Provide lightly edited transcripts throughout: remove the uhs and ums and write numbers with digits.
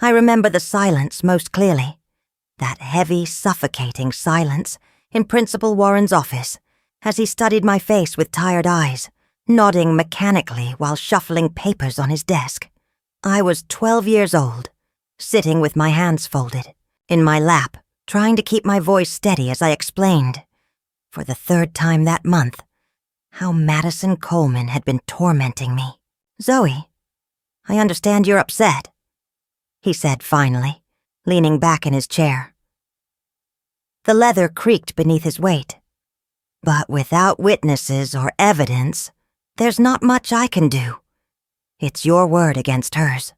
I remember the silence most clearly. That heavy, suffocating silence in Principal Warren's office as he studied my face with tired eyes, nodding mechanically while shuffling papers on his desk. I was 12 years old, sitting with my hands folded, in my lap, trying to keep my voice steady as I explained, for the third time that month, how Madison Coleman had been tormenting me. "Zoe, I understand you're upset," he said finally, leaning back in his chair. The leather creaked beneath his weight. "But without witnesses or evidence, there's not much I can do. It's your word against hers."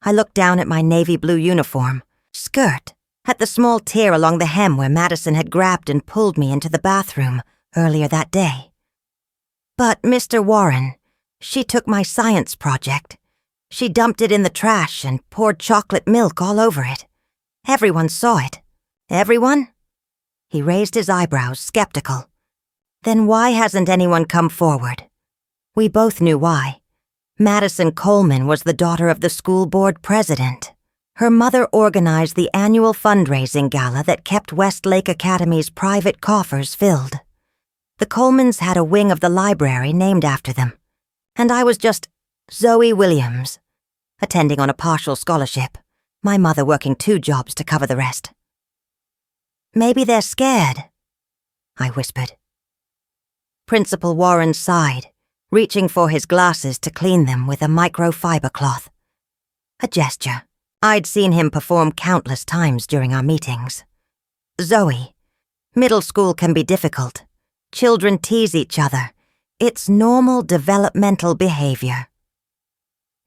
I looked down at my navy blue uniform, skirt, at the small tear along the hem where Madison had grabbed and pulled me into the bathroom earlier that day. "But, Mr. Warren, she took my science project. She dumped it in the trash and poured chocolate milk all over it. Everyone saw it." "Everyone?" He raised his eyebrows, skeptical. "Then why hasn't anyone come forward?" We both knew why. Madison Coleman was the daughter of the school board president. Her mother organized the annual fundraising gala that kept Westlake Academy's private coffers filled. The Colemans had a wing of the library named after them, and I was just Zoe Williams, attending on a partial scholarship, my mother working 2 jobs to cover the rest. "Maybe they're scared," I whispered. Principal Warren sighed, reaching for his glasses to clean them with a microfiber cloth. A gesture I'd seen him perform countless times during our meetings. "Zoe, middle school can be difficult. Children tease each other. It's normal developmental behavior."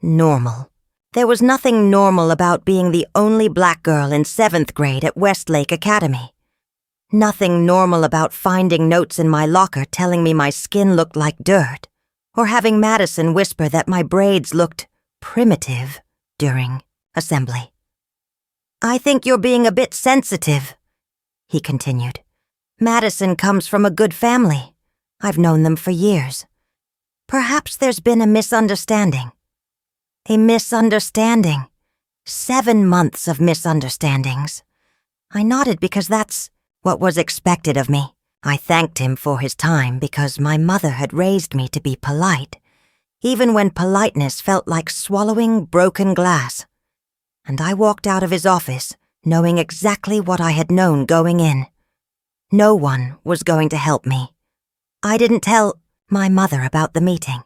Normal. There was nothing normal about being the only black girl in 7th grade at Westlake Academy. Nothing normal about finding notes in my locker telling me my skin looked like dirt, or having Madison whisper that my braids looked primitive during assembly. "I think you're being a bit sensitive," he continued. "Madison comes from a good family. I've known them for years. Perhaps there's been a misunderstanding." A misunderstanding. 7 months of misunderstandings. I nodded because that's what was expected of me. I thanked him for his time because my mother had raised me to be polite, even when politeness felt like swallowing broken glass. And I walked out of his office knowing exactly what I had known going in. No one was going to help me. I didn't tell my mother about the meeting.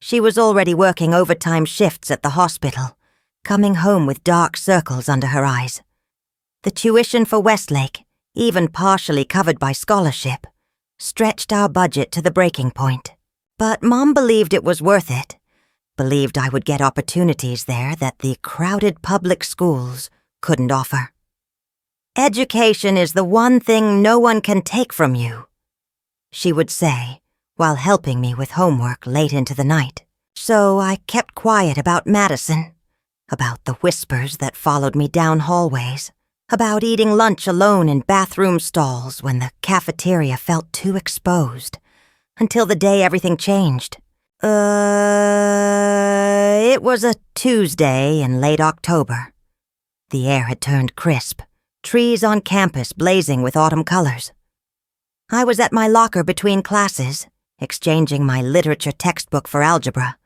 She was already working overtime shifts at the hospital, coming home with dark circles under her eyes. The tuition for Westlake, even partially covered by scholarship, stretched our budget to the breaking point. But Mom believed it was worth it, believed I would get opportunities there that the crowded public schools couldn't offer. "Education is the one thing no one can take from you," she would say, while helping me with homework late into the night. So I kept quiet about Madison, about the whispers that followed me down hallways, about eating lunch alone in bathroom stalls when the cafeteria felt too exposed, until the day everything changed. It was a Tuesday in late October. The air had turned crisp, trees on campus blazing with autumn colors. I was at my locker between classes, exchanging my literature textbook for algebra,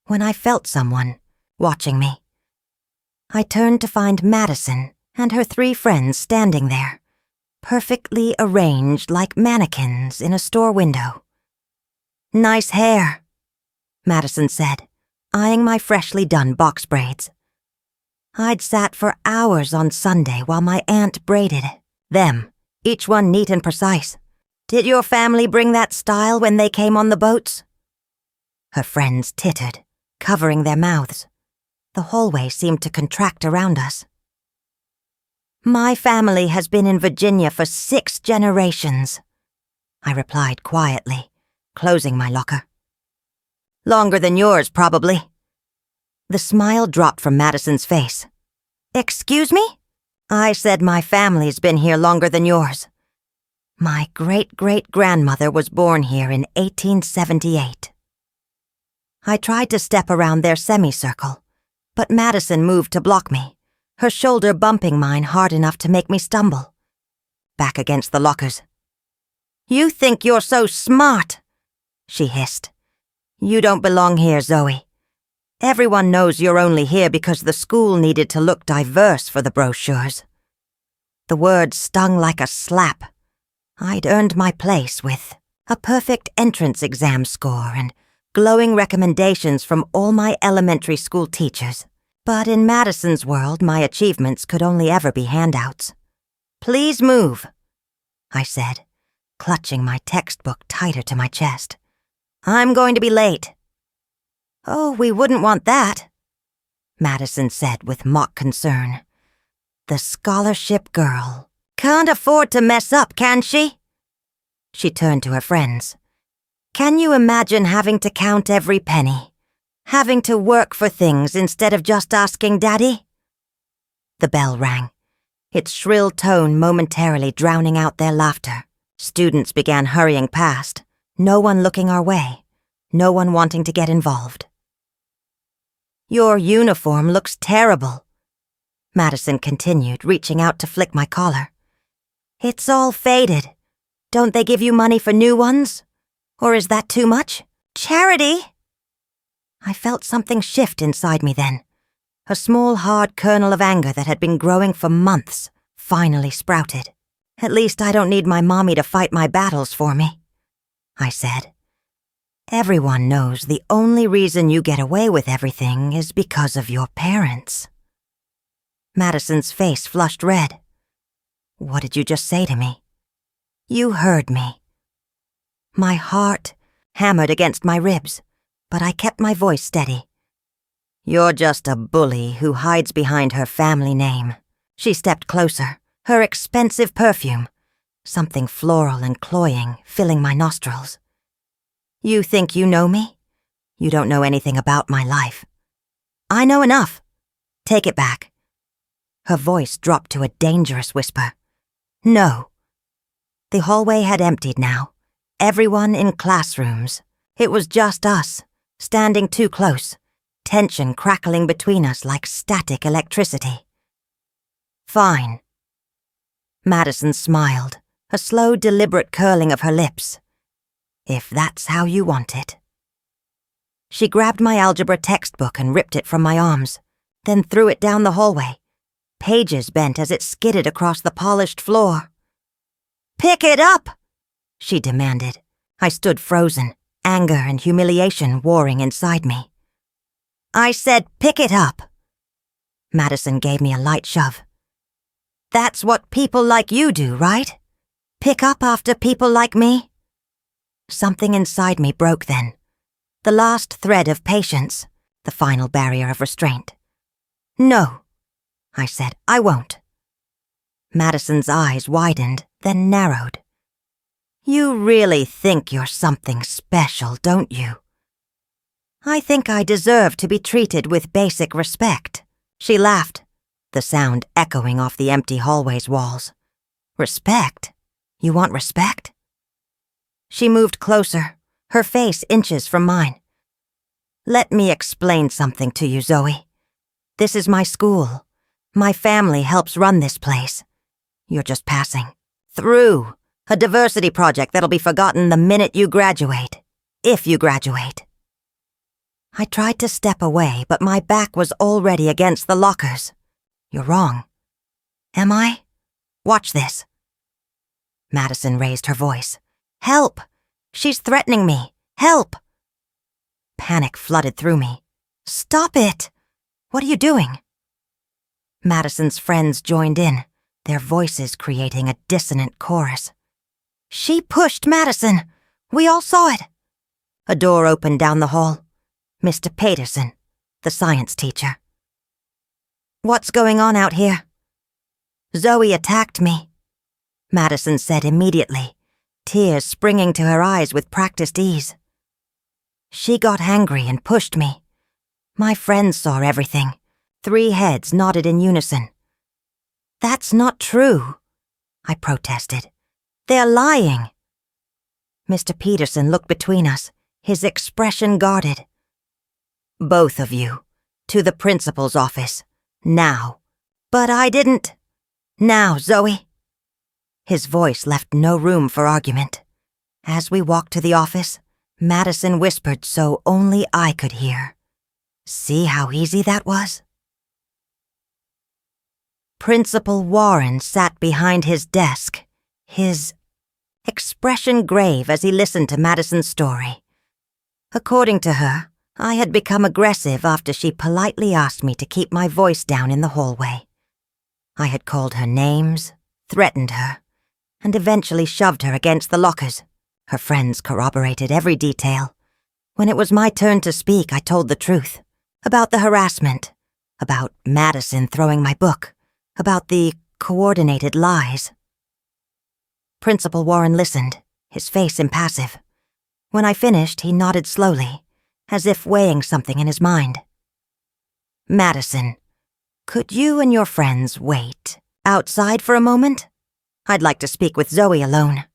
when I felt someone watching me. I turned to find Madison and her 3 friends standing there, perfectly arranged like mannequins in a store window. "Nice hair," Madison said, eyeing my freshly done box braids. I'd sat for hours on Sunday while my aunt braided them, each one neat and precise. "Did your family bring that style when they came on the boats?" Her friends tittered, covering their mouths. The hallway seemed to contract around us. "My family has been in Virginia for 6 generations," I replied quietly, closing my locker. "Longer than yours, probably." The smile dropped from Madison's face. "Excuse me?" "I said my family's been here longer than yours. My great-great-grandmother was born here in 1878. I tried to step around their semicircle, But Madison moved to block me, her shoulder bumping mine hard enough to make me stumble. Back against the lockers. "You think you're so smart," she hissed. "You don't belong here, Zoe. Everyone knows you're only here because the school needed to look diverse for the brochures." The words stung like a slap. I'd earned my place with a perfect entrance exam score and glowing recommendations from all my elementary school teachers. But in Madison's world, my achievements could only ever be handouts. "Please move," I said, clutching my textbook tighter to my chest. "I'm going to be late." "Oh, we wouldn't want that," Madison said with mock concern. The scholarship girl can't afford to mess up, can she? She turned to her friends. "Can you imagine having to count every penny? Having to work for things instead of just asking Daddy?" The bell rang, its shrill tone momentarily drowning out their laughter. Students began hurrying past, no one looking our way, no one wanting to get involved. "Your uniform looks terrible," Madison continued, reaching out to flick my collar. "It's all faded. Don't they give you money for new ones? Or is that too much? Charity!" I felt something shift inside me then. A small, hard kernel of anger that had been growing for months finally sprouted. "At least I don't need my mommy to fight my battles for me," I said. "Everyone knows the only reason you get away with everything is because of your parents." Madison's face flushed red. "What did you just say to me?" "You heard me." My heart hammered against my ribs, but I kept my voice steady. "You're just a bully who hides behind her family name." She stepped closer, her expensive perfume, something floral and cloying, filling my nostrils. "You think you know me? You don't know anything about my life." "I know enough. Take it back." Her voice dropped to a dangerous whisper. "No." The hallway had emptied now. Everyone in classrooms. It was just us, standing too close, tension crackling between us like static electricity. "Fine." Madison smiled, a slow, deliberate curling of her lips. "If that's how you want it." She grabbed my algebra textbook and ripped it from my arms, then threw it down the hallway. Pages bent as it skidded across the polished floor. "Pick it up!" she demanded. I stood frozen, anger and humiliation warring inside me. "I said pick it up." Madison gave me a light shove. "That's what people like you do, right? Pick up after people like me?" Something inside me broke then. The last thread of patience, the final barrier of restraint. "No," I said, "I won't." Madison's eyes widened, then narrowed. "You really think you're something special, don't you?" "I think I deserve to be treated with basic respect." She laughed, the sound echoing off the empty hallway's walls. "Respect? You want respect?" She moved closer, her face inches from mine. "Let me explain something to you, Zoe. This is my school. My family helps run this place. You're just passing through a diversity project that'll be forgotten the minute you graduate. If you graduate." I tried to step away, but my back was already against the lockers. "You're wrong." "Am I? Watch this." Madison raised her voice. "Help! She's threatening me. Help!" Panic flooded through me. "Stop it! What are you doing?" Madison's friends joined in, their voices creating a dissonant chorus. "She pushed Madison! We all saw it!" A door opened down the hall. Mr. Peterson, the science teacher. "What's going on out here?" "Zoe attacked me," Madison said immediately, tears springing to her eyes with practiced ease. "She got angry and pushed me. My friends saw everything. 3 heads nodded in unison." "That's not true," I protested. "They're lying." Mr. Peterson looked between us, his expression guarded. "Both of you. To the principal's office. Now. But I didn't. Now, Zoe. His voice left no room for argument. As we walked to the office, Madison whispered so only I could hear. See how easy that was? Principal Warren sat behind his desk, his expression grave as he listened to Madison's story. According to her, I had become aggressive after she politely asked me to keep my voice down in the hallway. I had called her names, threatened her, and eventually shoved her against the lockers. Her friends corroborated every detail. When it was my turn to speak, I told the truth. About the harassment. About Madison throwing my book. About the coordinated lies. Principal Warren listened, his face impassive. When I finished, he nodded slowly, as if weighing something in his mind. Madison, could you and your friends wait outside for a moment? I'd like to speak with Zoe alone.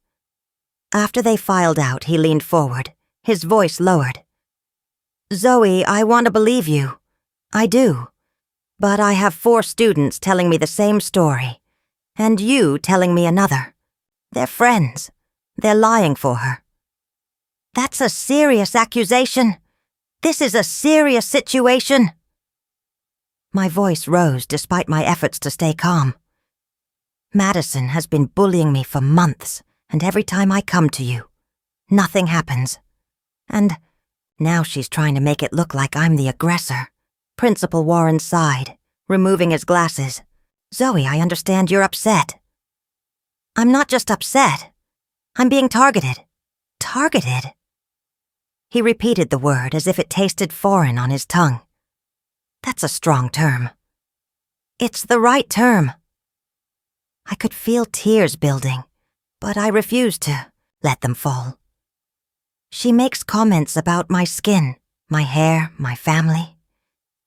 After they filed out, he leaned forward, his voice lowered. Zoe, I want to believe you. I do. But I have 4 students telling me the same story, and you telling me another. They're friends. They're lying for her. That's a serious accusation. This is a serious situation. My voice rose despite my efforts to stay calm. Madison has been bullying me for months, and every time I come to you, nothing happens. And now she's trying to make it look like I'm the aggressor. Principal Warren sighed, removing his glasses. Zoe, I understand you're upset. I'm not just upset. I'm being targeted. Targeted? He repeated the word as if it tasted foreign on his tongue. That's a strong term. It's the right term. I could feel tears building, but I refused to let them fall. She makes comments about my skin, my hair, my family.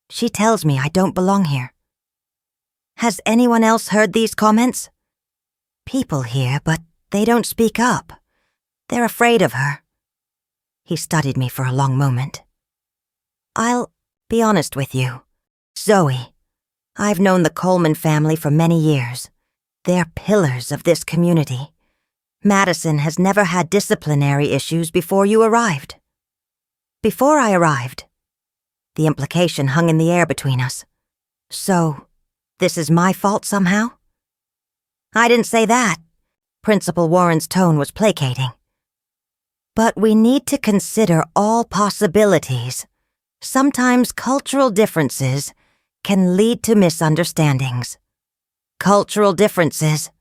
She tells me I don't belong here. Has anyone else heard these comments? People hear, but they don't speak up. They're afraid of her. He studied me for a long moment. I'll be honest with you. Zoe, I've known the Coleman family for many years. They're pillars of this community. Madison has never had disciplinary issues before you arrived. Before I arrived, the implication hung in the air between us. So, this is my fault somehow? I didn't say that. Principal Warren's tone was placating. But we need to consider all possibilities. Sometimes cultural differences can lead to misunderstandings. Cultural differences.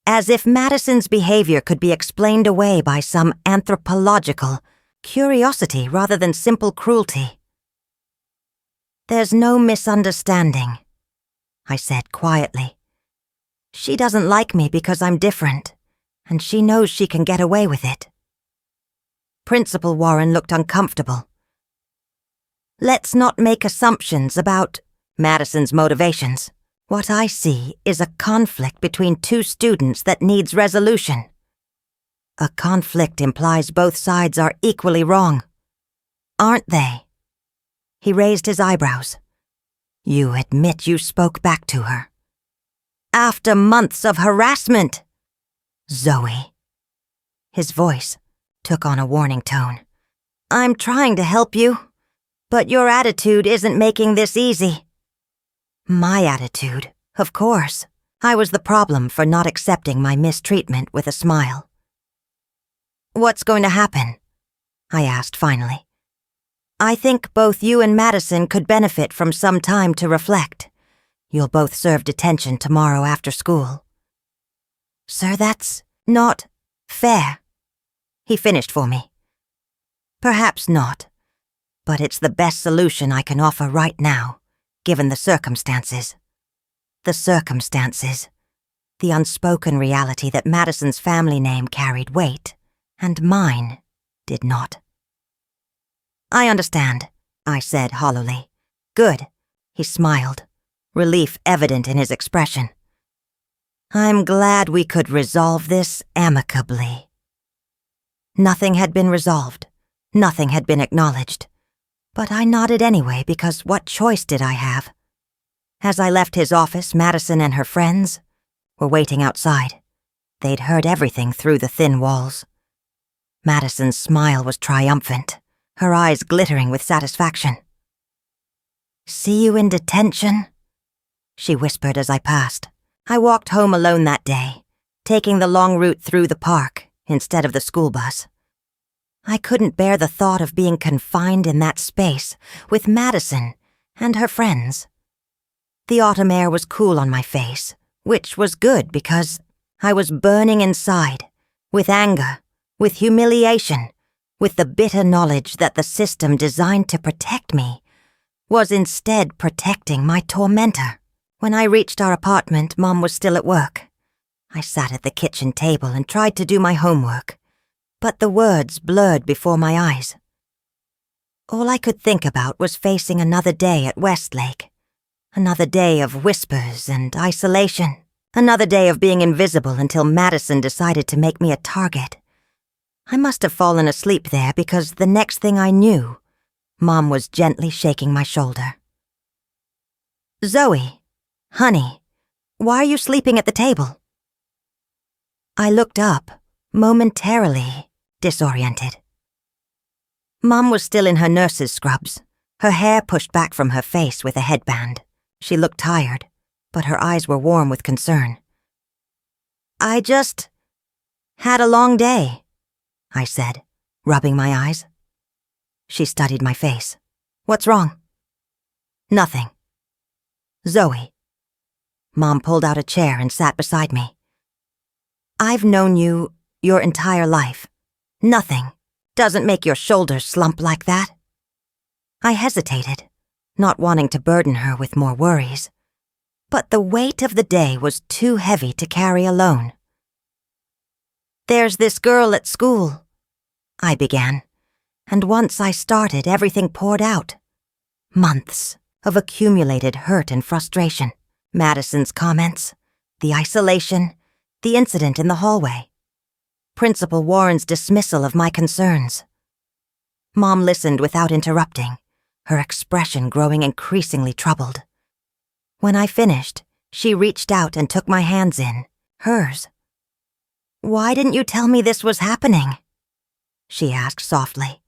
As if Madison's behavior could be explained away by some anthropological curiosity rather than simple cruelty. There's no misunderstanding, I said quietly. She doesn't like me because I'm different, and she knows she can get away with it. Principal Warren looked uncomfortable. Let's not make assumptions about Madison's motivations. What I see is a conflict between 2 students that needs resolution. A conflict implies both sides are equally wrong. Aren't they? He raised his eyebrows. You admit you spoke back to her. After months of harassment. Zoe. His voice took on a warning tone. I'm trying to help you, but your attitude isn't making this easy. My attitude, of course. I was the problem for not accepting my mistreatment with a smile. What's going to happen? I asked finally. I think both you and Madison could benefit from some time to reflect. You'll both serve detention tomorrow after school. Sir, that's not fair. He finished for me. Perhaps not, but it's the best solution I can offer right now, given the circumstances. The circumstances. The unspoken reality that Madison's family name carried weight, and mine did not. I understand, I said hollowly. Good, he smiled, relief evident in his expression. I'm glad we could resolve this amicably. Nothing had been resolved. Nothing had been acknowledged. But I nodded anyway because what choice did I have? As I left his office, Madison and her friends were waiting outside. They'd heard everything through the thin walls. Madison's smile was triumphant, her eyes glittering with satisfaction. "See you in detention?" she whispered as I passed. I walked home alone that day, taking the long route through the park instead of the school bus. I couldn't bear the thought of being confined in that space with Madison and her friends. The autumn air was cool on my face, which was good because I was burning inside, with anger, with humiliation, with the bitter knowledge that the system designed to protect me was instead protecting my tormentor. When I reached our apartment, Mom was still at work. I sat at the kitchen table and tried to do my homework, but the words blurred before my eyes. All I could think about was facing another day at Westlake, another day of whispers and isolation, another day of being invisible until Madison decided to make me a target. I must have fallen asleep there because the next thing I knew, Mom was gently shaking my shoulder. "Zoe, honey, why are you sleeping at the table?" I looked up, momentarily disoriented. Mom was still in her nurse's scrubs, her hair pushed back from her face with a headband. She looked tired, but her eyes were warm with concern. "I just had a long day," I said, rubbing my eyes. She studied my face. "What's wrong?" "Nothing." "Zoe." Mom pulled out a chair and sat beside me. "I've known you your entire life. Nothing doesn't make your shoulders slump like that." I hesitated, not wanting to burden her with more worries. But the weight of the day was too heavy to carry alone. "There's this girl at school," I began, and once I started, everything poured out. Months of accumulated hurt and frustration. Madison's comments, the isolation, the incident in the hallway, Principal Warren's dismissal of my concerns. Mom listened without interrupting, her expression growing increasingly troubled. When I finished, she reached out and took my hands in, hers. "Why didn't you tell me this was happening?" she asked softly.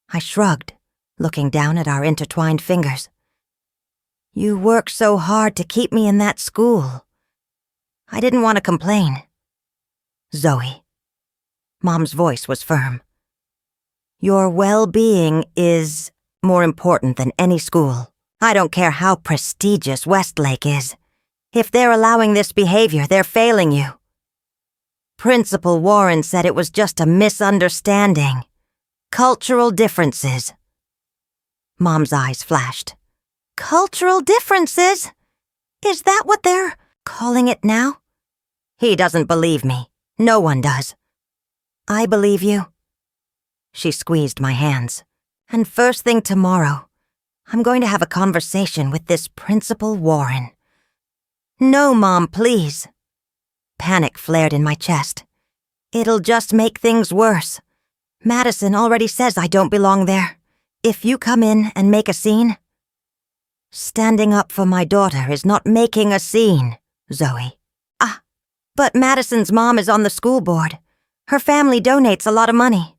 I shrugged, looking down at our intertwined fingers. "You worked so hard to keep me in that school. I didn't want to complain." "Zoe." Mom's voice was firm. "Your well-being is more important than any school. I don't care how prestigious Westlake is. If they're allowing this behavior, they're failing you. Principal Warren said it was just a misunderstanding. Cultural differences." Mom's eyes flashed. "Cultural differences? Is that what they're calling it now?" "He doesn't believe me. No one does." "I believe you." She squeezed my hands. "And first thing tomorrow, I'm going to have a conversation with this Principal Warren." "No, Mom, please." Panic flared in my chest. "It'll just make things worse. Madison already says I don't belong there. If you come in and make a scene..." "Standing up for my daughter is not making a scene, Zoe." But Madison's mom is on the school board. Her family donates a lot of money.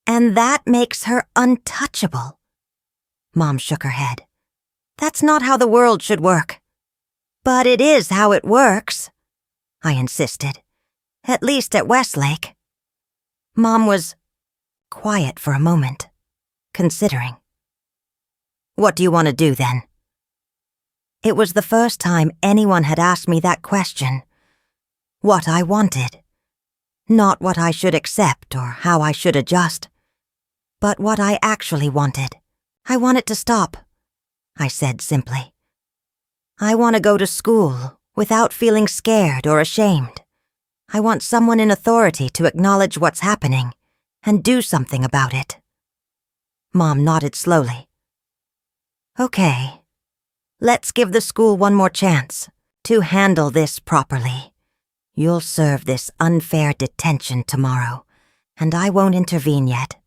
And that makes her untouchable." Mom shook her head. "That's not how the world should work." "But it is how it works," I insisted. "At least at Westlake." Mom was quiet for a moment, considering. "What do you want to do then?" It was the first time anyone had asked me that question. What I wanted. Not what I should accept or how I should adjust, but what I actually wanted. "I want it to stop," I said simply. "I want to go to school without feeling scared or ashamed. I want someone in authority to acknowledge what's happening and do something about it." Mom nodded slowly. "Okay, let's give the school one more chance to handle this properly. You'll serve this unfair detention tomorrow, and I won't intervene yet.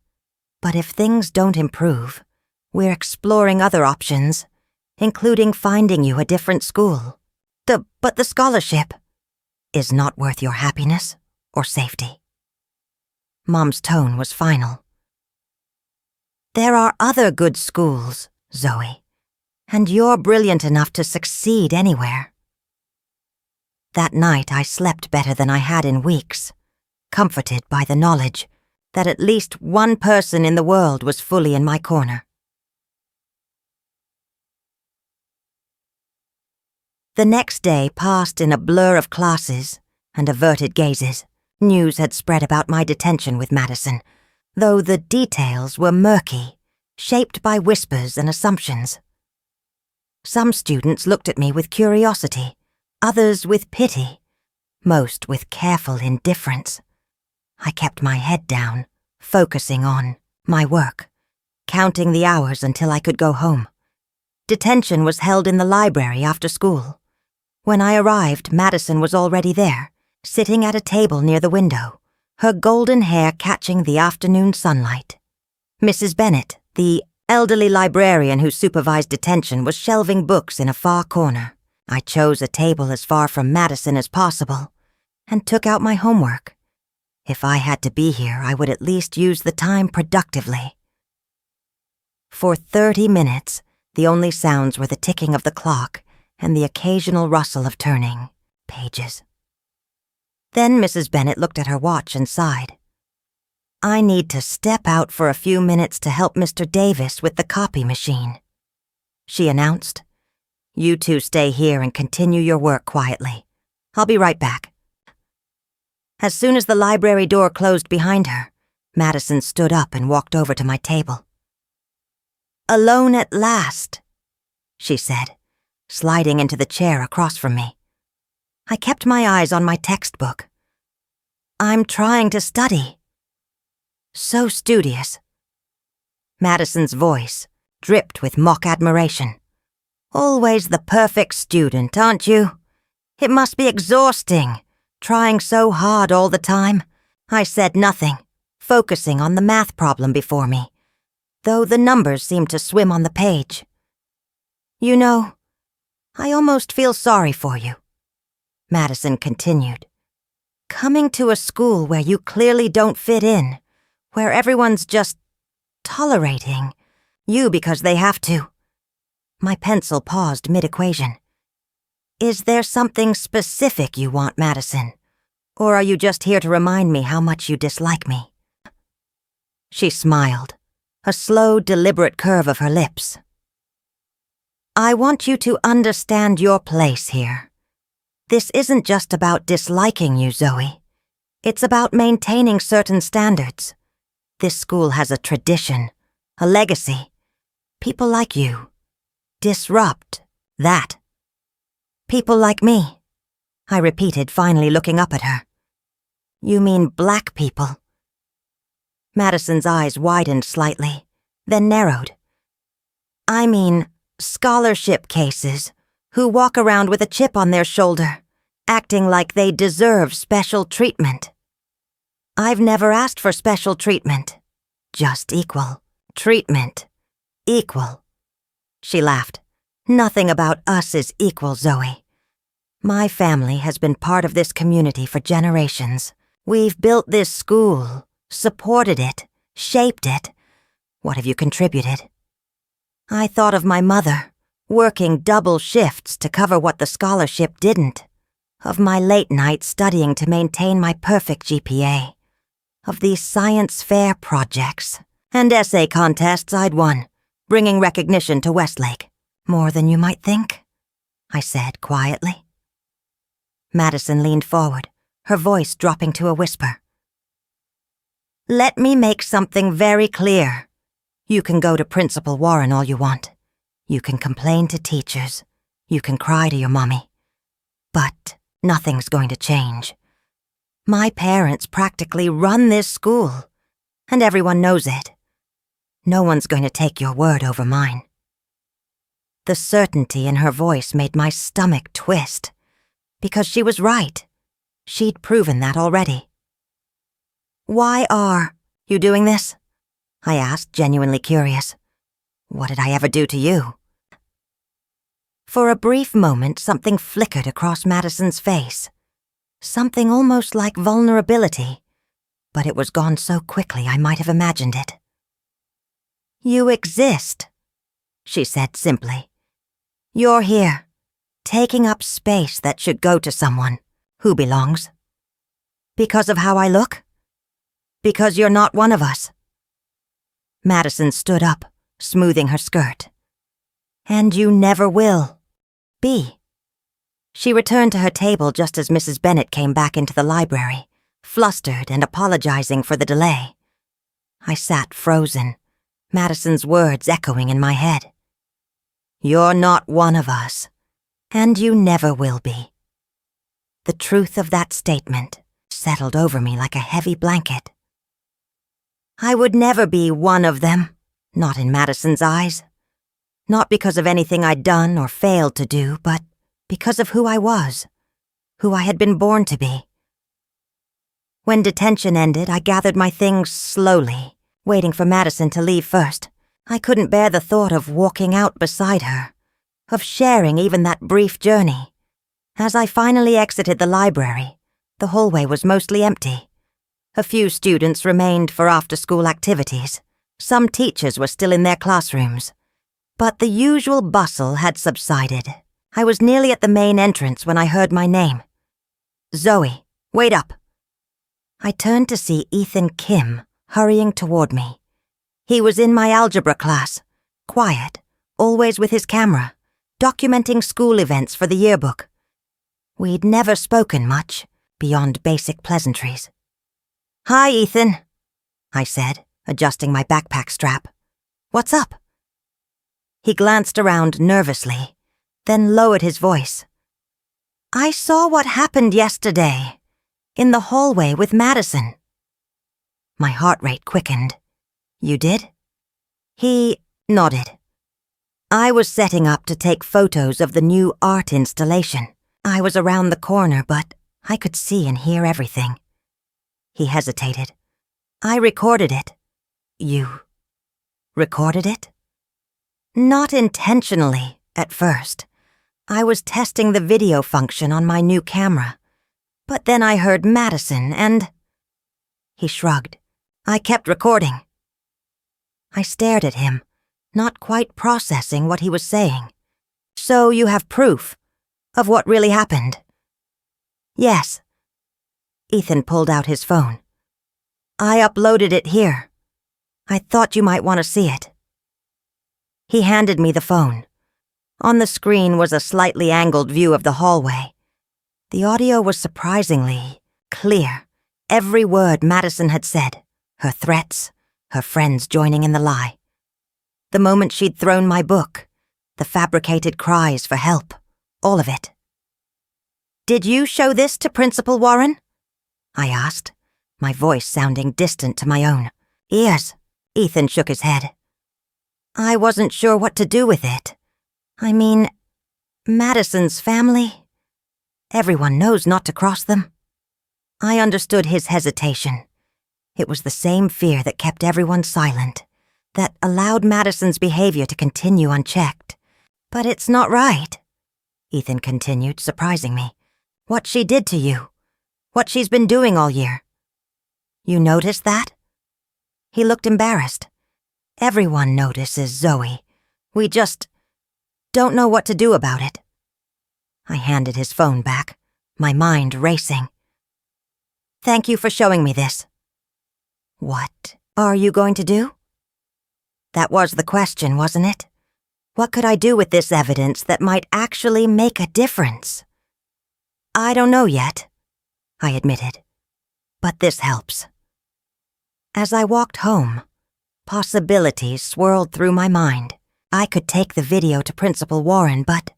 But if things don't improve, We're exploring other options, including finding you a different school. But the scholarship is not worth your happiness or safety." Mom's tone was final. "There are other good schools, Zoe, and you're brilliant enough to succeed anywhere." That night I slept better than I had in weeks, comforted by the knowledge that at least one person in the world was fully in my corner. The next day passed in a blur of classes and averted gazes. News had spread about my detention with Madison, though the details were murky, shaped by whispers and assumptions. Some students looked at me with curiosity, others with pity, most with careful indifference. I kept my head down, focusing on my work, counting the hours until I could go home. Detention was held in the library after school. When I arrived, Madison was already there, sitting at a table near the window, her golden hair catching the afternoon sunlight. Mrs. Bennet, the elderly librarian who supervised detention, was shelving books in a far corner. I chose a table as far from Madison as possible and took out my homework. If I had to be here, I would at least use the time productively. For 30 minutes, the only sounds were the ticking of the clock and the occasional rustle of turning pages. Then Mrs. Bennet looked at her watch and sighed. "I need to step out for a few minutes to help Mr. Davis with the copy machine," she announced. "You two stay here and continue your work quietly. I'll be right back." As soon as the library door closed behind her, Madison stood up and walked over to my table. "Alone at last," she said, sliding into the chair across from me. I kept my eyes on my textbook. "I'm trying to study." "So studious." Madison's voice dripped with mock admiration. "Always the perfect student, aren't you? It must be exhausting, trying so hard all the time." I said nothing, focusing on the math problem before me, though the numbers seemed to swim on the page. "You know, I almost feel sorry for you," Madison continued. "Coming to a school where you clearly don't fit in, where everyone's just tolerating you because they have to." My pencil paused mid-equation. "Is there something specific you want, Madison? Or are you just here to remind me how much you dislike me?" She smiled, a slow, deliberate curve of her lips. "I want you to understand your place here. This isn't just about disliking you, Zoe. It's about maintaining certain standards. This school has a tradition, a legacy. People like you disrupt that." "People like me," I repeated, finally looking up at her. "You mean black people?" Madison's eyes widened slightly, then narrowed. "I mean scholarship cases who walk around with a chip on their shoulder, acting like they deserve special treatment." "I've never asked for special treatment, just equal treatment. Equal." She laughed. "Nothing about us is equal, Zoe. My family has been part of this community for generations. We've built this school, supported it, shaped it. What have you contributed?" I thought of my mother, working double shifts to cover what the scholarship didn't. Of my late nights studying to maintain my perfect GPA. Of these science fair projects and essay contests I'd won, bringing recognition to Westlake. "More than you might think," I said quietly. Madison leaned forward, her voice dropping to a whisper. "Let me make something very clear. You can go to Principal Warren all you want. You can complain to teachers. You can cry to your mommy. But nothing's going to change. My parents practically run this school, and everyone knows it. No one's going to take your word over mine." The certainty in her voice made my stomach twist, because she was right. She'd proven that already. "Why are you doing this?" I asked, genuinely curious. What did I ever do to you? For a brief moment, something flickered across Madison's face. Something almost like vulnerability, but it was gone so quickly I might have imagined it. You exist, she said simply. You're here, taking up space that should go to someone who belongs. Because of how I look? Because you're not one of us. Madison stood up, smoothing her skirt. And you never will be. She returned to her table just as Mrs. Bennet came back into the library, flustered and apologizing for the delay. I sat frozen, Madison's words echoing in my head. You're not one of us, and you never will be. The truth of that statement settled over me like a heavy blanket. I would never be one of them, not in Madison's eyes. Not because of anything I'd done or failed to do, but because of who I was, who I had been born to be. When detention ended, I gathered my things slowly, waiting for Madison to leave first. I couldn't bear the thought of walking out beside her, of sharing even that brief journey. As I finally exited the library, the hallway was mostly empty. A few students remained for after-school activities. Some teachers were still in their classrooms. But the usual bustle had subsided. I was nearly at the main entrance when I heard my name. Zoe, wait up. I turned to see Ethan Kim hurrying toward me. He was in my algebra class, quiet, always with his camera, documenting school events for the yearbook. We'd never spoken much, beyond basic pleasantries. Hi, Ethan, I said, adjusting my backpack strap. What's up? He glanced around nervously, then lowered his voice. I saw what happened yesterday, in the hallway with Madison. My heart rate quickened. You did? He nodded. I was setting up to take photos of the new art installation. I was around the corner, but I could see and hear everything. He hesitated. I recorded it. You recorded it? Not intentionally, at first. I was testing the video function on my new camera. But then I heard Madison and... He shrugged. I kept recording. I stared at him, not quite processing what he was saying. So you have proof of what really happened? Yes. Ethan pulled out his phone. I uploaded it here. I thought you might want to see it. He handed me the phone. On the screen was a slightly angled view of the hallway. The audio was surprisingly clear. Every word Madison had said, her threats, her friends joining in the lie. The moment she'd thrown my book, the fabricated cries for help, all of it. Did you show this to Principal Warren? I asked, my voice sounding distant to my own. Yes, Ethan shook his head. I wasn't sure what to do with it. I mean, Madison's family. Everyone knows not to cross them. I understood his hesitation. It was the same fear that kept everyone silent, that allowed Madison's behavior to continue unchecked. But it's not right, Ethan continued, surprising me. What she did to you. What she's been doing all year. You noticed that? He looked embarrassed. Everyone notices Zoe. We just don't know what to do about it. I handed his phone back, my mind racing. Thank you for showing me this. What are you going to do? That was the question, wasn't it? What could I do with this evidence that might actually make a difference? I don't know yet, I admitted. But this helps. As I walked home, possibilities swirled through my mind. I could take the video to Principal Warren, but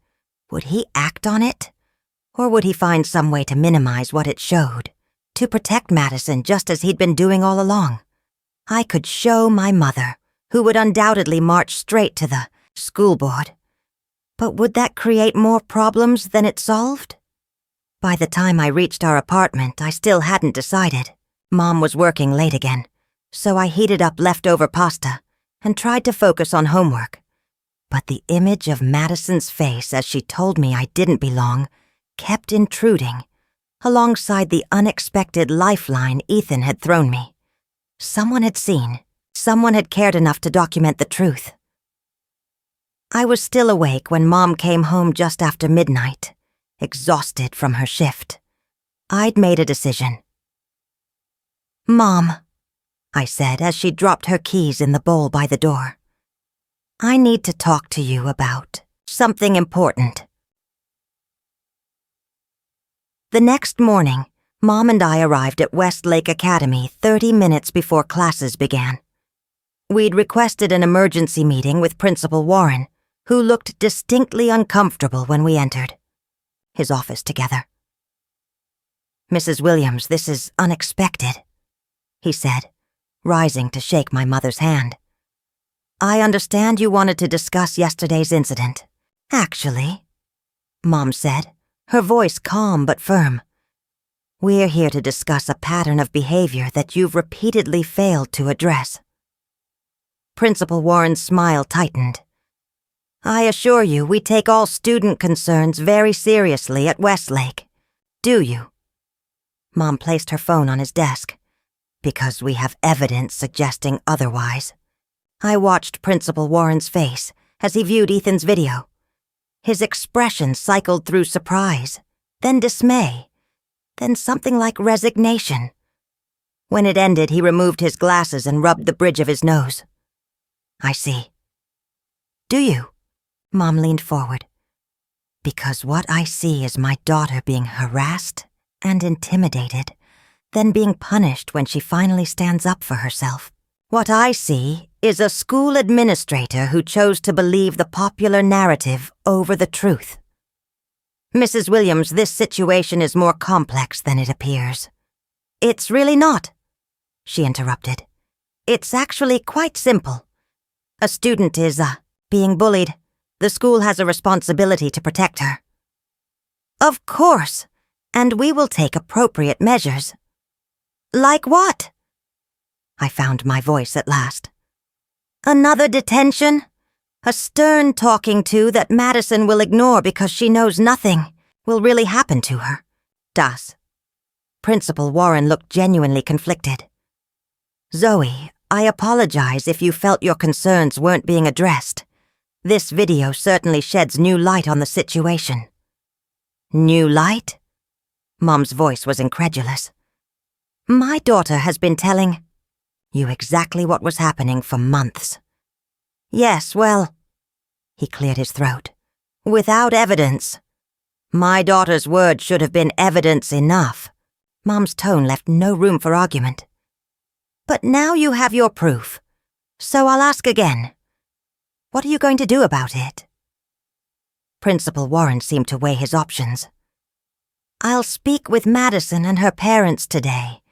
would he act on it? Or would he find some way to minimize what it showed, to protect Madison just as he'd been doing all along? I could show my mother, who would undoubtedly march straight to the school board. But would that create more problems than it solved? By the time I reached our apartment, I still hadn't decided. Mom was working late again, so I heated up leftover pasta, and tried to focus on homework. But the image of Madison's face as she told me I didn't belong kept intruding, alongside the unexpected lifeline Ethan had thrown me. Someone had seen, someone had cared enough to document the truth. I was still awake when Mom came home just after midnight, exhausted from her shift. I'd made a decision. "Mom," I said as she dropped her keys in the bowl by the door. "I need to talk to you about something important." The next morning, Mom and I arrived at Westlake Academy 30 minutes before classes began. We'd requested an emergency meeting with Principal Warren, who looked distinctly uncomfortable when we entered his office together. "Mrs. Williams, this is unexpected," he said, rising to shake my mother's hand. "I understand you wanted to discuss yesterday's incident." "Actually," Mom said, her voice calm but firm, "we're here to discuss a pattern of behavior that you've repeatedly failed to address." Principal Warren's smile tightened. "I assure you, we take all student concerns very seriously at Westlake. Do you?" Mom placed her phone on his desk. "Because we have evidence suggesting otherwise." I watched Principal Warren's face as he viewed Ethan's video. His expression cycled through surprise, then dismay, then something like resignation. When it ended, he removed his glasses and rubbed the bridge of his nose. "I see." "Do you?" Mom leaned forward. "Because what I see is my daughter being harassed and intimidated, then being punished when she finally stands up for herself. What I see is a school administrator who chose to believe the popular narrative over the truth. Mrs. Williams, this situation is more complex than it appears." "It's really not," she interrupted. "It's actually quite simple. A student is, being bullied. The school has a responsibility to protect her." "Of course, and we will take appropriate measures." "Like what?" I found my voice at last. "Another detention? A stern talking to that Madison will ignore because she knows nothing will really happen to her." "Das." Principal Warren looked genuinely conflicted. "Zoe, I apologize if you felt your concerns weren't being addressed. This video certainly sheds new light on the situation." "New light?" Mom's voice was incredulous. "My daughter has been telling you exactly what was happening for months." "Yes, well," he cleared his throat, "without evidence. My daughter's word should have been evidence enough." Mom's tone left no room for argument. "But now you have your proof, so I'll ask again. What are you going to do about it?" Principal Warren seemed to weigh his options. "I'll speak with Madison and her parents today.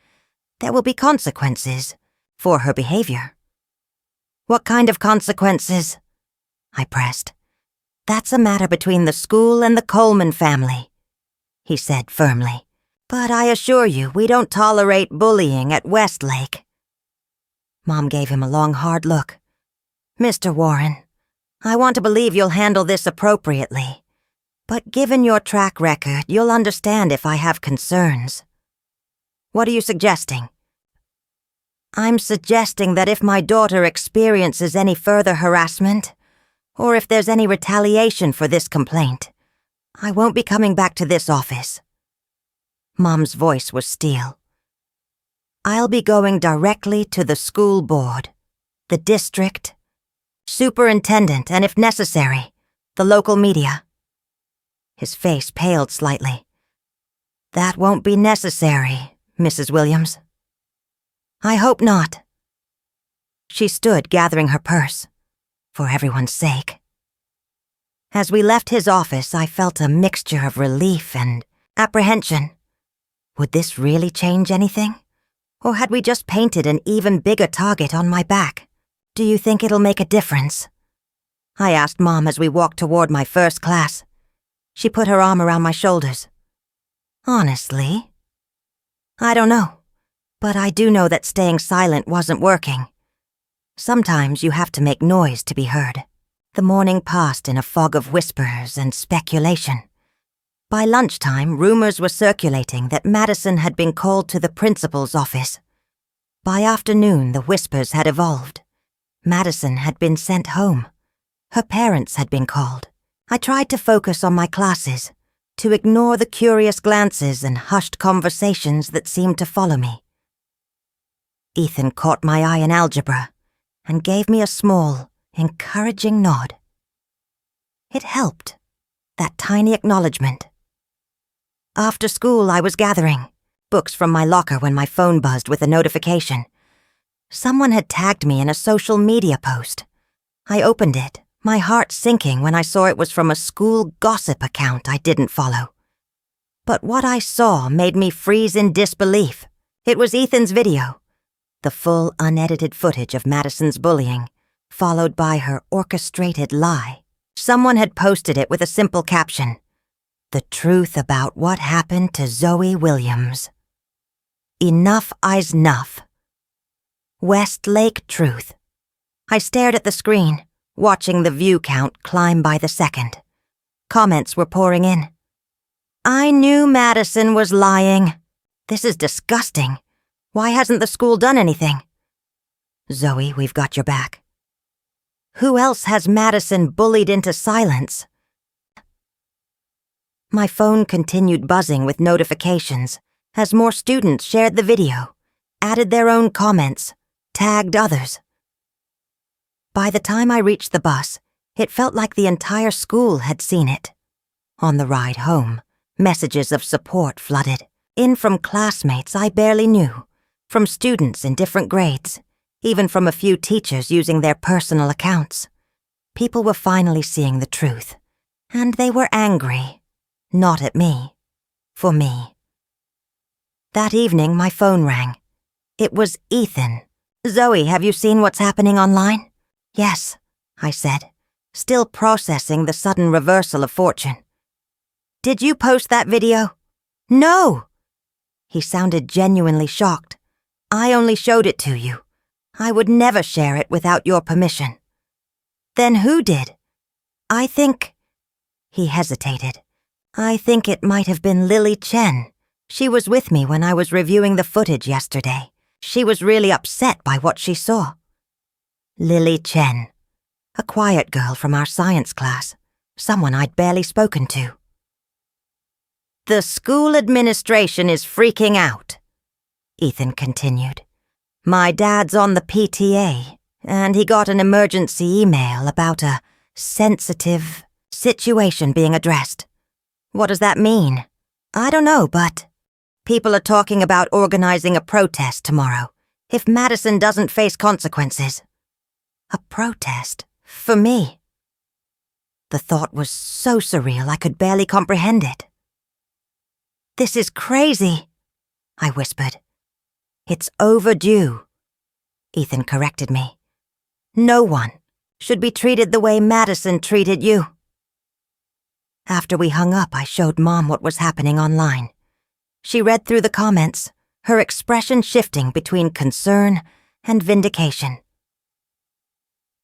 There will be consequences for her behavior." "What kind of consequences?" I pressed. "That's a matter between the school and the Coleman family," he said firmly. "But I assure you, we don't tolerate bullying at Westlake." Mom gave him a long, hard look. "Mr. Warren, I want to believe you'll handle this appropriately. But given your track record, you'll understand if I have concerns." "What are you suggesting?" "I'm suggesting that if my daughter experiences any further harassment, or if there's any retaliation for this complaint, I won't be coming back to this office." Mom's voice was steel. "I'll be going directly to the school board, the district, superintendent, and if necessary, the local media." His face paled slightly. "That won't be necessary, Mrs. Williams." "I hope not." She stood gathering her purse, for everyone's sake. As we left his office, I felt a mixture of relief and apprehension. Would this really change anything? Or had we just painted an even bigger target on my back? "Do you think it'll make a difference?" I asked Mom as we walked toward my first class. She put her arm around my shoulders. "Honestly, I don't know. But I do know that staying silent wasn't working. Sometimes you have to make noise to be heard. The morning passed in a fog of whispers and speculation. By lunchtime, rumors were circulating that Madison had been called to the principal's office. By afternoon, the whispers had evolved. Madison had been sent home. Her parents had been called. I tried to focus on my classes, to ignore the curious glances and hushed conversations that seemed to follow me. Ethan caught my eye in algebra and gave me a small, encouraging nod. It helped, that tiny acknowledgement. After school, I was gathering books from my locker when my phone buzzed with a notification. Someone had tagged me in a social media post. I opened it, my heart sinking when I saw it was from a school gossip account I didn't follow. But what I saw made me freeze in disbelief. It was Ethan's video, the full unedited footage of Madison's bullying, followed by her orchestrated lie. Someone had posted it with a simple caption: "The truth about what happened to Zoe Williams. Enough is enough. Westlake truth." I stared at the screen, watching the view count climb by the second. Comments were pouring in. "I knew Madison was lying. This is disgusting. Why hasn't the school done anything?" "Zoe, we've got your back." "Who else has Madison bullied into silence?" My phone continued buzzing with notifications as more students shared the video, added their own comments, tagged others. By the time I reached the bus, it felt like the entire school had seen it. On the ride home, messages of support flooded, in from classmates I barely knew, from students in different grades, even from a few teachers using their personal accounts. People were finally seeing the truth, and they were angry. Not at me. For me. That evening, my phone rang. It was Ethan. "Zoe, have you seen what's happening online?" "Yes," I said, still processing the sudden reversal of fortune. "Did you post that video?" "No!" He sounded genuinely shocked. "I only showed it to you. I would never share it without your permission." "Then who did?" "I think—" He hesitated. "I think it might have been Lily Chen. She was with me when I was reviewing the footage yesterday. She was really upset by what she saw." Lily Chen. A quiet girl from our science class. Someone I'd barely spoken to. "The school administration is freaking out," Ethan continued. "My dad's on the PTA, and he got an emergency email about a sensitive situation being addressed." "What does that mean?" "I don't know, but people are talking about organizing a protest tomorrow, if Madison doesn't face consequences." A protest? For me? The thought was so surreal I could barely comprehend it. "This is crazy," I whispered. "It's overdue," Ethan corrected me. "No one should be treated the way Madison treated you." After we hung up, I showed Mom what was happening online. She read through the comments, her expression shifting between concern and vindication.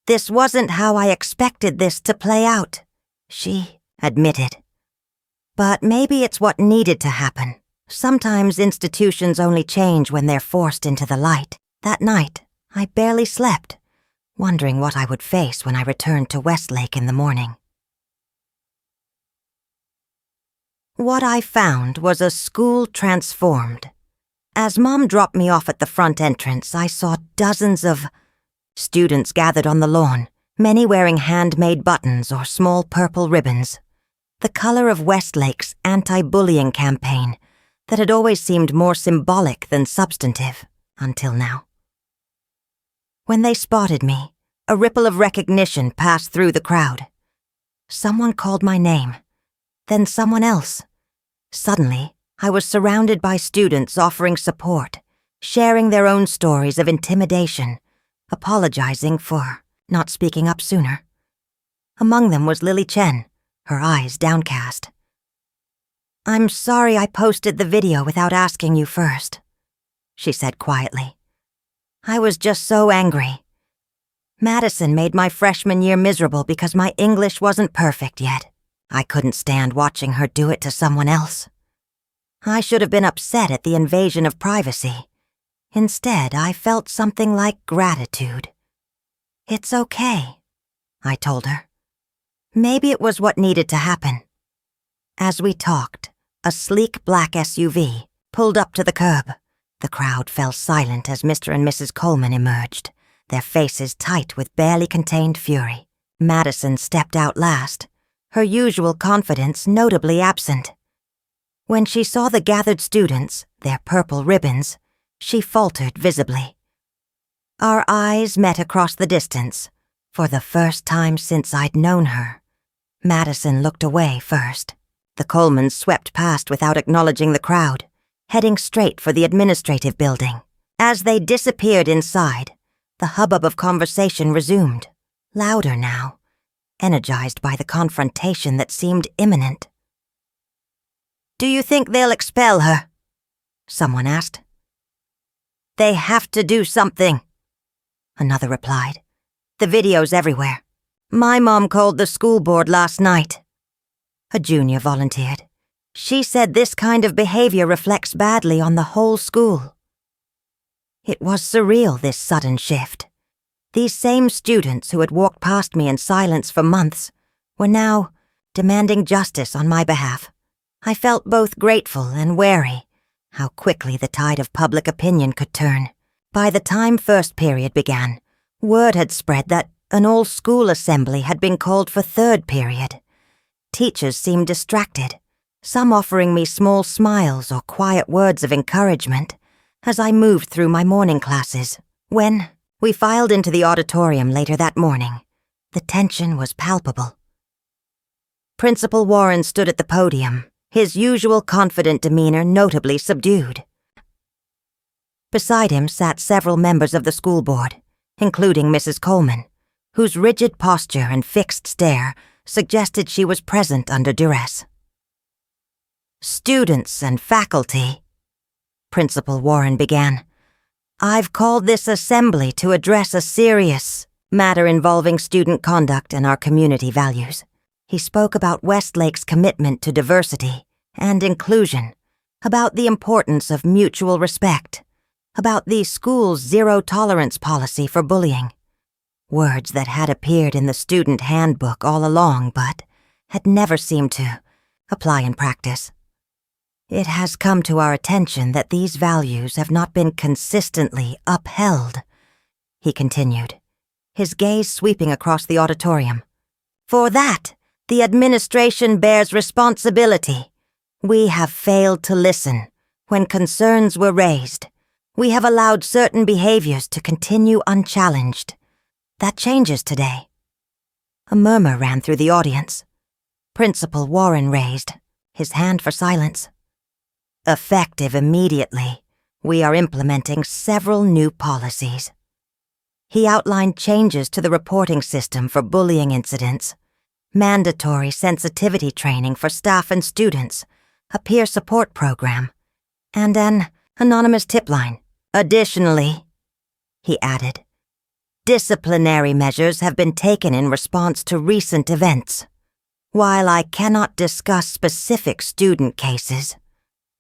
"This wasn't how I expected this to play out," she admitted. "But maybe it's what needed to happen. Sometimes institutions only change when they're forced into the light." That night, I barely slept, wondering what I would face when I returned to Westlake in the morning. What I found was a school transformed. As Mom dropped me off at the front entrance, I saw dozens of students gathered on the lawn, many wearing handmade buttons or small purple ribbons, the color of Westlake's anti-bullying campaign that had always seemed more symbolic than substantive, until now. When they spotted me, a ripple of recognition passed through the crowd. Someone called my name, then someone else. Suddenly, I was surrounded by students offering support, sharing their own stories of intimidation, apologizing for not speaking up sooner. Among them was Lily Chen, her eyes downcast. "I'm sorry I posted the video without asking you first," she said quietly. "I was just so angry. Madison made my freshman year miserable because my English wasn't perfect yet. I couldn't stand watching her do it to someone else. I should have been upset at the invasion of privacy. Instead, I felt something like gratitude. "It's okay," I told her. Maybe it was what needed to happen. As we talked, a sleek black SUV pulled up to the curb. The crowd fell silent as Mr. and Mrs. Coleman emerged, their faces tight with barely contained fury. Madison stepped out last, her usual confidence notably absent. When she saw the gathered students, their purple ribbons, she faltered visibly. Our eyes met across the distance. For the first time since I'd known her, Madison looked away first. The Colemans swept past without acknowledging the crowd, heading straight for the administrative building. As they disappeared inside, the hubbub of conversation resumed, louder now, energized by the confrontation that seemed imminent. "Do you think they'll expel her?" someone asked. "They have to do something," another replied. "The video's everywhere. My mom called the school board last night." A junior volunteered. "She said this kind of behavior reflects badly on the whole school." It was surreal, this sudden shift. These same students who had walked past me in silence for months were now demanding justice on my behalf. I felt both grateful and wary how quickly the tide of public opinion could turn. By the time first period began, word had spread that an all-school assembly had been called for third period. Teachers seemed distracted, some offering me small smiles or quiet words of encouragement as I moved through my morning classes. When we filed into the auditorium later that morning, the tension was palpable. Principal Warren stood at the podium, his usual confident demeanor notably subdued. Beside him sat several members of the school board, including Mrs. Coleman, whose rigid posture and fixed stare suggested she was present under duress. "Students and faculty," Principal Warren began, "I've called this assembly to address a serious matter involving student conduct and our community values." He spoke about Westlake's commitment to diversity and inclusion, about the importance of mutual respect, about the school's zero-tolerance policy for bullying. Words that had appeared in the student handbook all along but had never seemed to apply in practice. "It has come to our attention that these values have not been consistently upheld," he continued, his gaze sweeping across the auditorium. "For that, the administration bears responsibility. We have failed to listen when concerns were raised. We have allowed certain behaviors to continue unchallenged. That changes today." A murmur ran through the audience. Principal Warren raised, his hand for silence. "Effective immediately, we are implementing several new policies." He outlined changes to the reporting system for bullying incidents, mandatory sensitivity training for staff and students, a peer support program, and an anonymous tip line. "Additionally," he added, "disciplinary measures have been taken in response to recent events. While I cannot discuss specific student cases,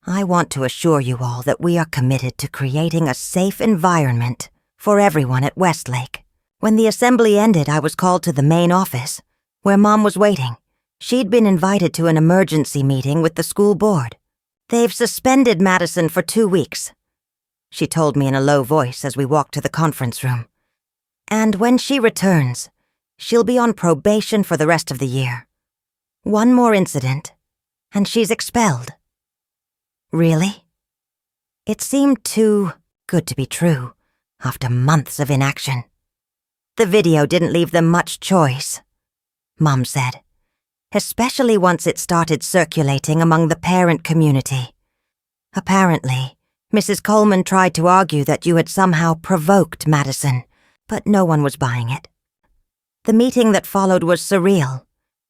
I want to assure you all that we are committed to creating a safe environment for everyone at Westlake." When the assembly ended, I was called to the main office, where Mom was waiting. She'd been invited to an emergency meeting with the school board. "They've suspended Madison for 2 weeks," she told me in a low voice as we walked to the conference room. "And when she returns, she'll be on probation for the rest of the year. One more incident, and she's expelled." Really? It seemed too good to be true after months of inaction. "The video didn't leave them much choice," Mom said, "especially once it started circulating among the parent community. Apparently, Mrs. Coleman tried to argue that you had somehow provoked Madison, but no one was buying it. The meeting that followed was surreal.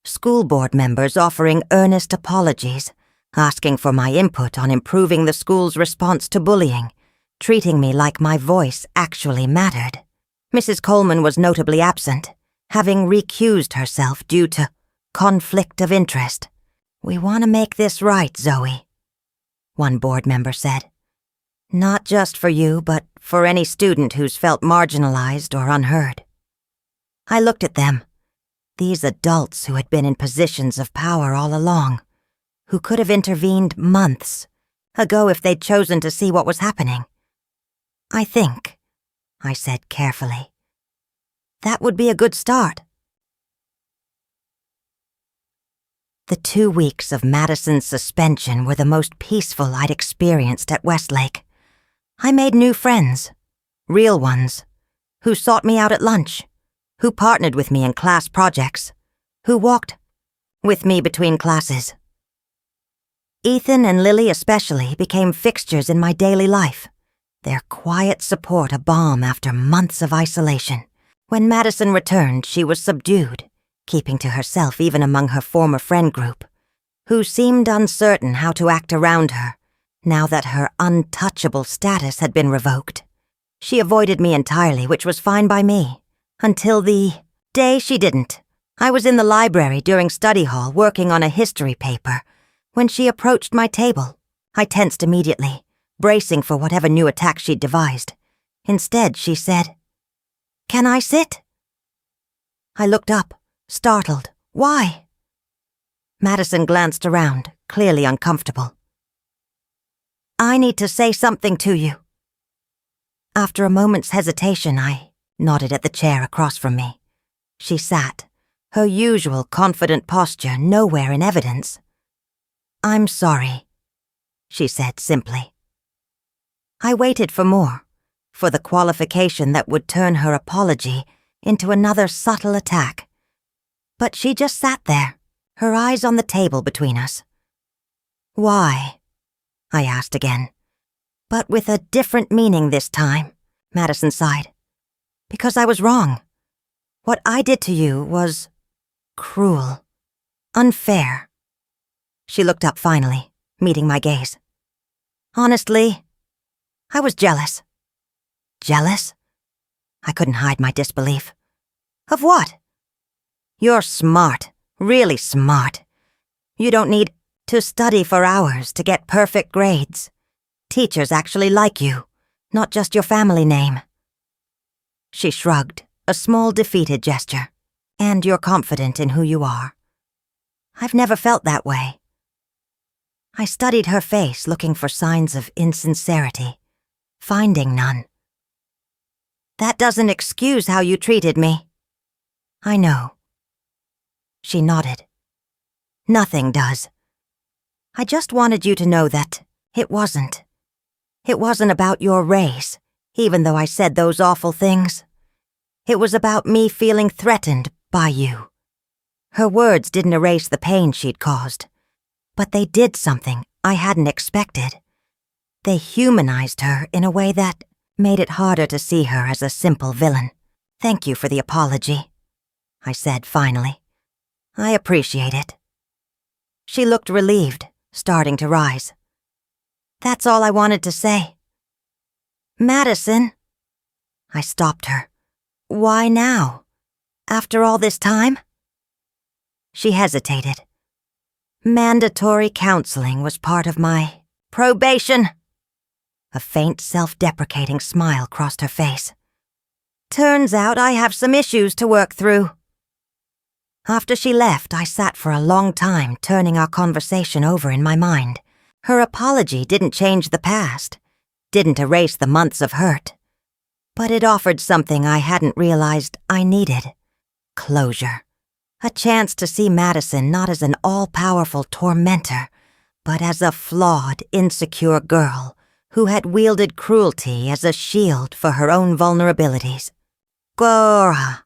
School board members offering earnest apologies, asking for my input on improving the school's response to bullying, treating me like my voice actually mattered. Mrs. Coleman was notably absent, having recused herself due to conflict of interest. "We want to make this right, Zoe," one board member said. "Not just for you, but for any student who's felt marginalized or unheard." I looked at them, these adults who had been in positions of power all along, who could have intervened months ago if they'd chosen to see what was happening. "I think," I said carefully, "that would be a good start." The 2 weeks of Madison's suspension were the most peaceful I'd experienced at Westlake. I made new friends, real ones, who sought me out at lunch, who partnered with me in class projects, who walked with me between classes. Ethan and Lily especially became fixtures in my daily life, their quiet support a balm after months of isolation. When Madison returned, she was subdued, keeping to herself even among her former friend group, who seemed uncertain how to act around her now that her untouchable status had been revoked. She avoided me entirely, which was fine by me, until the day she didn't. I was in the library during study hall working on a history paper when she approached my table. I tensed immediately, bracing for whatever new attack she'd devised. Instead, she said, "Can I sit?" I looked up, startled. "Why?" Madison glanced around, clearly uncomfortable. "I need to say something to you." After a moment's hesitation, I nodded at the chair across from me. She sat, her usual confident posture nowhere in evidence. "I'm sorry," she said simply. I waited for more, for the qualification that would turn her apology into another subtle attack. But she just sat there, her eyes on the table between us. "Why?" I asked again, but with a different meaning this time. Madison sighed. "Because I was wrong. What I did to you was cruel, unfair." She looked up finally, meeting my gaze. "Honestly, I was jealous." "Jealous?" I couldn't hide my disbelief. "Of what?" "You're smart, really smart. You don't need to study for hours to get perfect grades. Teachers actually like you, not just your family name." She shrugged, a small defeated gesture. "And you're confident in who you are." "I've never felt that way." I studied her face, looking for signs of insincerity, finding none. "That doesn't excuse how you treated me." "I know." She nodded. "Nothing does. I just wanted you to know that it wasn't. It wasn't about your race, even though I said those awful things. It was about me feeling threatened by you." Her words didn't erase the pain she'd caused, but they did something I hadn't expected. They humanized her in a way that made it harder to see her as a simple villain. "Thank you for the apology," I said finally. "I appreciate it." She looked relieved, starting to rise. "That's all I wanted to say." "Madison." I stopped her. "Why now? After all this time?" She hesitated. "Mandatory counseling was part of my probation." A faint self-deprecating smile crossed her face. "Turns out I have some issues to work through." After she left, I sat for a long time turning our conversation over in my mind. Her apology didn't change the past, didn't erase the months of hurt, but it offered something I hadn't realized I needed. Closure. A chance to see Madison not as an all-powerful tormentor, but as a flawed, insecure girl who had wielded cruelty as a shield for her own vulnerabilities. Gora.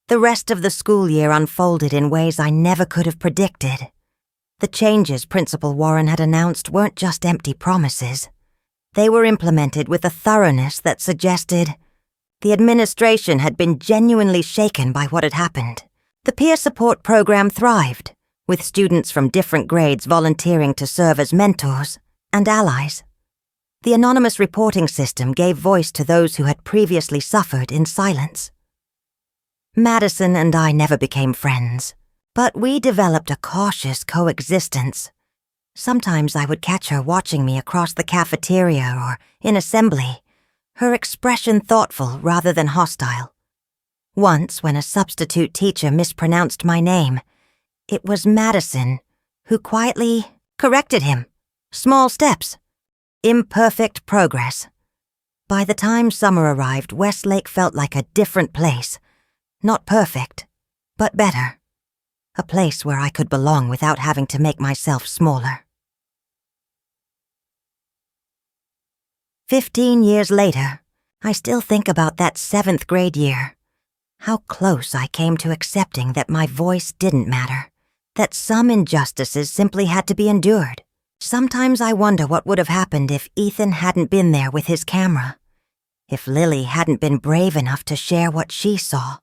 The rest of the school year unfolded in ways I never could have predicted. The changes Principal Warren had announced weren't just empty promises. They were implemented with a thoroughness that suggested the administration had been genuinely shaken by what had happened. The peer support program thrived, with students from different grades volunteering to serve as mentors and allies. The anonymous reporting system gave voice to those who had previously suffered in silence. Madison and I never became friends, but we developed a cautious coexistence. Sometimes I would catch her watching me across the cafeteria or in assembly, her expression thoughtful rather than hostile. Once, when a substitute teacher mispronounced my name, it was Madison who quietly corrected him. Small steps. Imperfect progress. By the time summer arrived, Westlake felt like a different place. Not perfect, but better. A place where I could belong without having to make myself smaller. 15 years later, I still think about that 7th grade year. How close I came to accepting that my voice didn't matter, that some injustices simply had to be endured. Sometimes I wonder what would have happened if Ethan hadn't been there with his camera, if Lily hadn't been brave enough to share what she saw,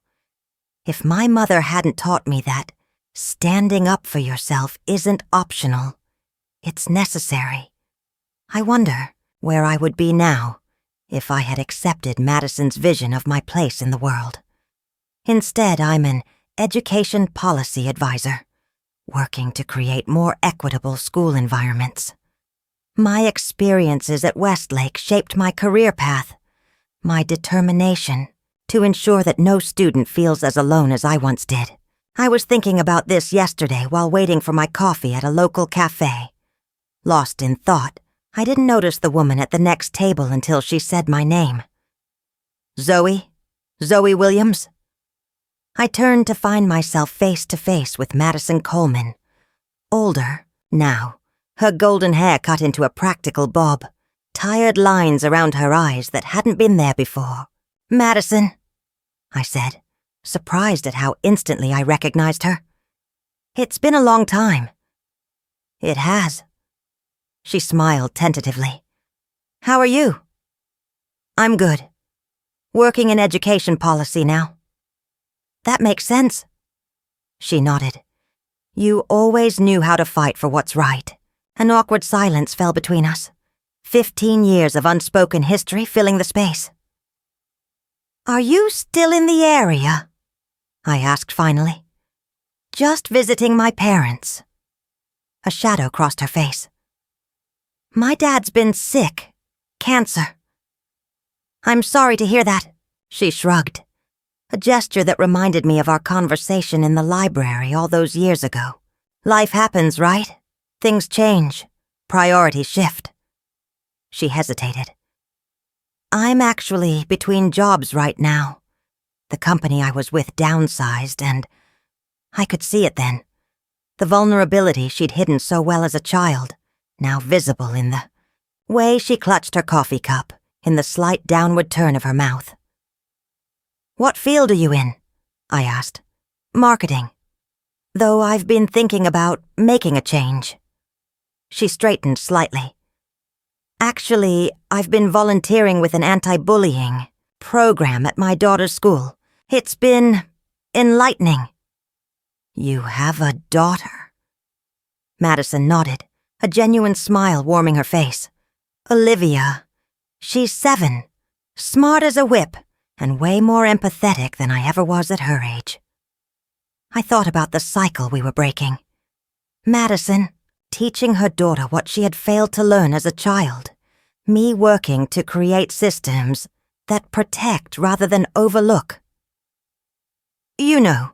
if my mother hadn't taught me that standing up for yourself isn't optional, it's necessary. I wonder where I would be now if I had accepted Madison's vision of my place in the world. Instead, I'm an education policy advisor, working to create more equitable school environments. My experiences at Westlake shaped my career path, my determination to ensure that no student feels as alone as I once did. I was thinking about this yesterday while waiting for my coffee at a local cafe. Lost in thought, I didn't notice the woman at the next table until she said my name. Zoe? Zoe Williams? I turned to find myself face to face with Madison Coleman. Older, now, her golden hair cut into a practical bob, tired lines around her eyes that hadn't been there before. Madison, I said, surprised at how instantly I recognized her. It's been a long time. It has. She smiled tentatively. How are you? I'm good. Working in education policy now. That makes sense. She nodded. You always knew how to fight for what's right. An awkward silence fell between us. 15 years of unspoken history filling the space. Are you still in the area? I asked finally. Just visiting my parents. A shadow crossed her face. My dad's been sick. Cancer. I'm sorry to hear that, she shrugged. A gesture that reminded me of our conversation in the library all those years ago. Life happens, right? Things change. Priorities shift. She hesitated. I'm actually between jobs right now. The company I was with downsized, and I could see it then. The vulnerability she'd hidden so well as a child, now visible in the way she clutched her coffee cup, in the slight downward turn of her mouth. What field are you in? I asked. Marketing. Though I've been thinking about making a change. She straightened slightly. Actually, I've been volunteering with an anti-bullying program at my daughter's school. It's been enlightening. You have a daughter? Madison nodded, a genuine smile warming her face. Olivia. She's 7, smart as a whip, and way more empathetic than I ever was at her age. I thought about the cycle we were breaking. Madison, teaching her daughter what she had failed to learn as a child. Me working to create systems that protect rather than overlook. You know,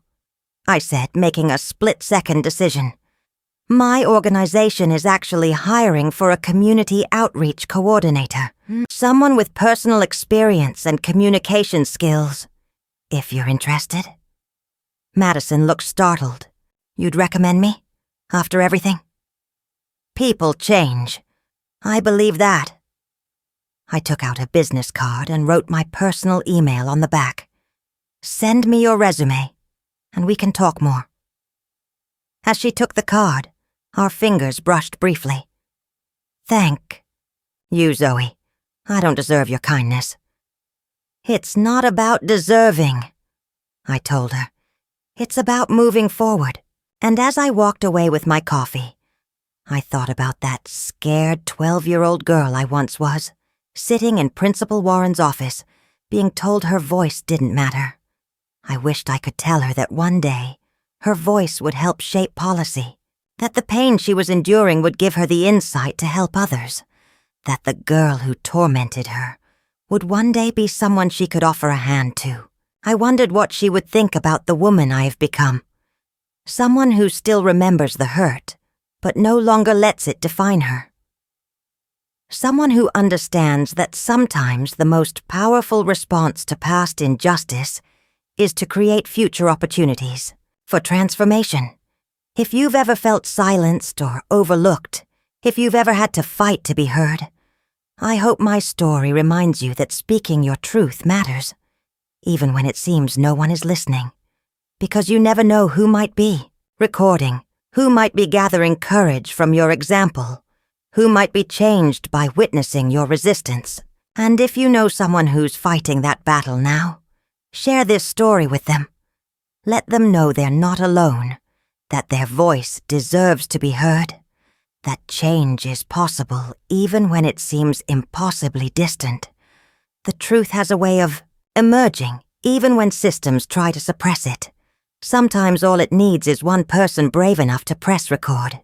I said, making a split-second decision. My organization is actually hiring for a community outreach coordinator. Someone with personal experience and communication skills, if you're interested. Madison looked startled. You'd recommend me? After everything? People change. I believe that. I took out a business card and wrote my personal email on the back. Send me your resume, and we can talk more. As she took the card, our fingers brushed briefly. Thank you, Zoe. I don't deserve your kindness. It's not about deserving, I told her. It's about moving forward. And as I walked away with my coffee, I thought about that scared 12-year-old girl I once was, sitting in Principal Warren's office, being told her voice didn't matter. I wished I could tell her that one day, her voice would help shape policy, that the pain she was enduring would give her the insight to help others, that the girl who tormented her would one day be someone she could offer a hand to. I wondered what she would think about the woman I have become. Someone who still remembers the hurt, but no longer lets it define her. Someone who understands that sometimes the most powerful response to past injustice is to create future opportunities for transformation. If you've ever felt silenced or overlooked, if you've ever had to fight to be heard, I hope my story reminds you that speaking your truth matters, even when it seems no one is listening, because you never know who might be recording, who might be gathering courage from your example, who might be changed by witnessing your resistance. And if you know someone who's fighting that battle now, share this story with them. Let them know they're not alone, that their voice deserves to be heard, that change is possible even when it seems impossibly distant. The truth has a way of emerging even when systems try to suppress it. Sometimes all it needs is one person brave enough to press record.